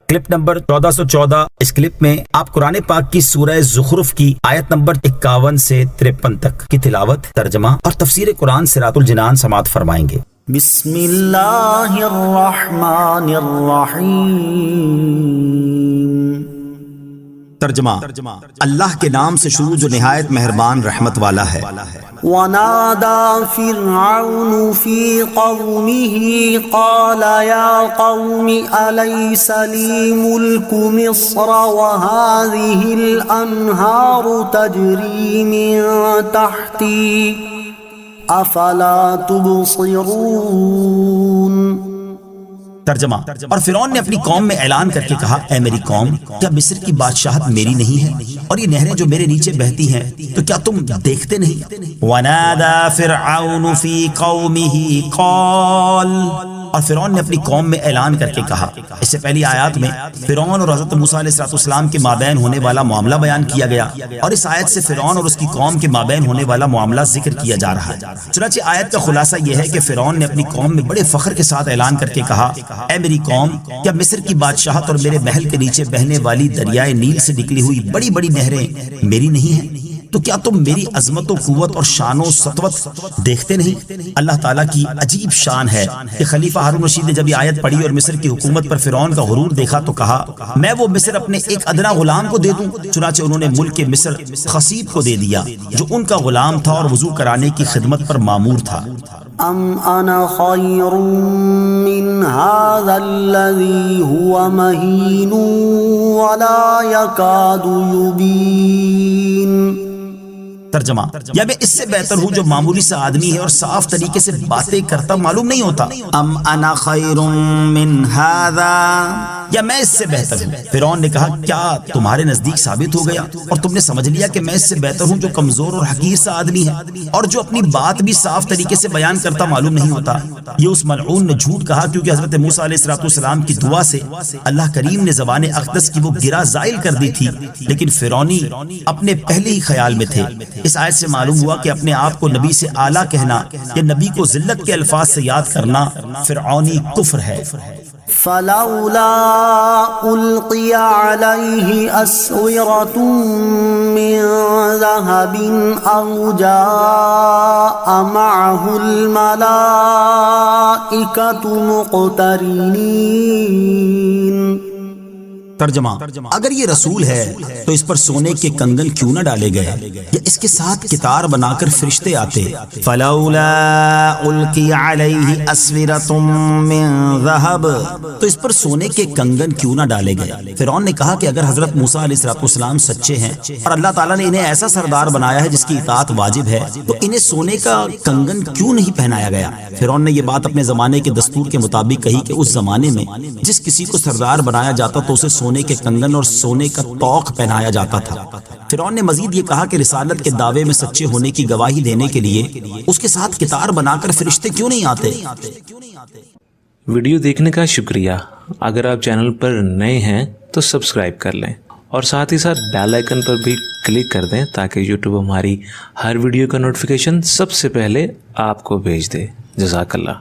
Clip number 1414۔ اس clip میں آپ قرآن پاک کی سورہ زخرف کی آیت نمبر 51 سے 53 تک کی تلاوت، ترجمہ اور تفسیر قرآن صراط الجنان سماعت فرمائیں گے۔ بسم اللہ الرحمن الرحیم۔ ترجمہ، اللہ کے نام سے شروع جو نہایت مہربان رحمت والا ہے۔ وَنَادَى فِرْعَوْنُ فِي قَوْمِهِ قَالَ يَا قَوْمِ أَلَيْسَ لِي مُلْكُ مِصْرَ وَهَٰذِهِ الْأَنْهَارُ تَجْرِي مِن تَحْتِي أَفَلَا تُبْصِرُونَ۔ ترجمہ، اور فرعون نے اپنی قوم میں اعلان کر کے کہا، اے میری قوم، کیا مصر کی بادشاہت میری نہیں ہے اور یہ نہریں جو میرے نیچے بہتی ہیں تو کیا تم دیکھتے نہیں؟ وَنَادَى فِرْعَوْنُ فِي قَوْمِهِ قَالَ، اور فرعون نے اپنی قوم میں اعلان کر کے کہا۔ اس سے پہلی آیات میں فرعون اور حضرت موسیٰ علیہ السلام کے مابین ہونے والا معاملہ بیان کیا گیا، اور اس آیت سے فرعون اور اس کی قوم کے مابین ہونے والا معاملہ ذکر کیا جا رہا ہے۔ چنانچہ آیت کا خلاصہ یہ ہے کہ فرعون نے اپنی قوم میں بڑے فخر کے ساتھ اعلان کر کے کہا، اے میری قوم، کیا مصر کی بادشاہت اور میرے محل کے نیچے بہنے والی دریائے نیل سے نکلی ہوئی بڑی بڑی نہریں میری نہیں ہیں؟ تو کیا تم میری عظمت و قوت اور شان و سطوت دیکھتے نہیں؟ اللہ تعالیٰ کی عجیب شان ہے کہ خلیفہ ہارون رشید نے جب یہ آیت پڑھی اور مصر کی حکومت پر فرعون کا غرور دیکھا تو کہا، میں وہ مصر اپنے ایک ادنا غلام کو دے دوں؟ چنانچہ انہوں نے ملک مصر خصیب کو دے دیا جو ان کا غلام تھا اور وضو کرانے کی خدمت پر مامور تھا۔ ام انا خیر من هذا الذي هو مهین ولا يكاد يبین۔ ترجمہ، یا میں اس سے بہتر ہوں جو معمولی سا آدمی ہے اور صاف طریقے سے باتیں کرتا معلوم نہیں ہوتا۔ ام انا خیر من ھذا، یا میں اس سے بہتر ہوں۔ فرعون نے کہا، کیا تمہارے نزدیک ثابت ہو گیا اور تم نے سمجھ لیا کہ میں اس سے بہتر ہوں جو کمزور اور حقیر سا آدمی ہے اور جو اپنی بات بھی صاف طریقے سے بیان کرتا معلوم نہیں ہوتا؟ یہ اس ملعون نے جھوٹ کہا کیونکہ حضرت موسیٰ علیہ السلام کی دعا سے اللہ کریم نے زبان اقدس کی وہ گرا زائل کر دی تھی، لیکن فرعونی اپنے پہلے ہی خیال میں تھے۔ اس آیت سے معلوم ہوا کہ اپنے آپ کو نبی سے اعلیٰ کہنا یا نبی کو ذلت کے الفاظ سے یاد کرنا فرعونی کفر ہے۔ فلولا القی علیہ اسورۃ من ذہب او جاء معہ الملائکۃ مقترنین۔ ترجمہ، اگر یہ رسول ہے تو اس پر سونے کے کنگن کیوں نہ ڈالے گئے یا اس کے ساتھ کتار بنا کر فرشتے آتے؟ فلولا القی علیہ اسورۃ من ذہب، تو اس پر سونے کے کنگن کیوں نہ ڈالے گئے؟ فرعون نے کہا کہ اگر حضرت موسیٰ علیہ السلام سچے ہیں اور اللہ تعالیٰ نے انہیں ایسا سردار بنایا ہے جس کی اطاعت واجب ہے تو انہیں سونے کا کنگن کیوں نہیں پہنایا گیا؟ فرعون نے یہ بات اپنے زمانے کے دستور کے مطابق کہی کہ اس زمانے میں جس کسی کو سردار بنایا جاتا تو اسے سونے کے کنگن اور سونے کا طوق پہنایا جاتا تھا۔ فرعون نے مزید یہ کہا کہ رسالت کے دعوے میں سچے ہونے کی گواہی دینے کے لیے اس کے ساتھ کتار بنا کر فرشتے کیوں نہیں آتے؟ ویڈیو دیکھنے کا شکریہ۔ اگر آپ چینل پر نئے ہیں تو سبسکرائب کر لیں اور ساتھ ہی ساتھ بیل آئیکن پر بھی کلک کر دیں تاکہ یوٹیوب ہماری ہر ویڈیو کا نوٹیفیکیشن سب سے پہلے آپ کو بھیج دے۔ جزاک اللہ۔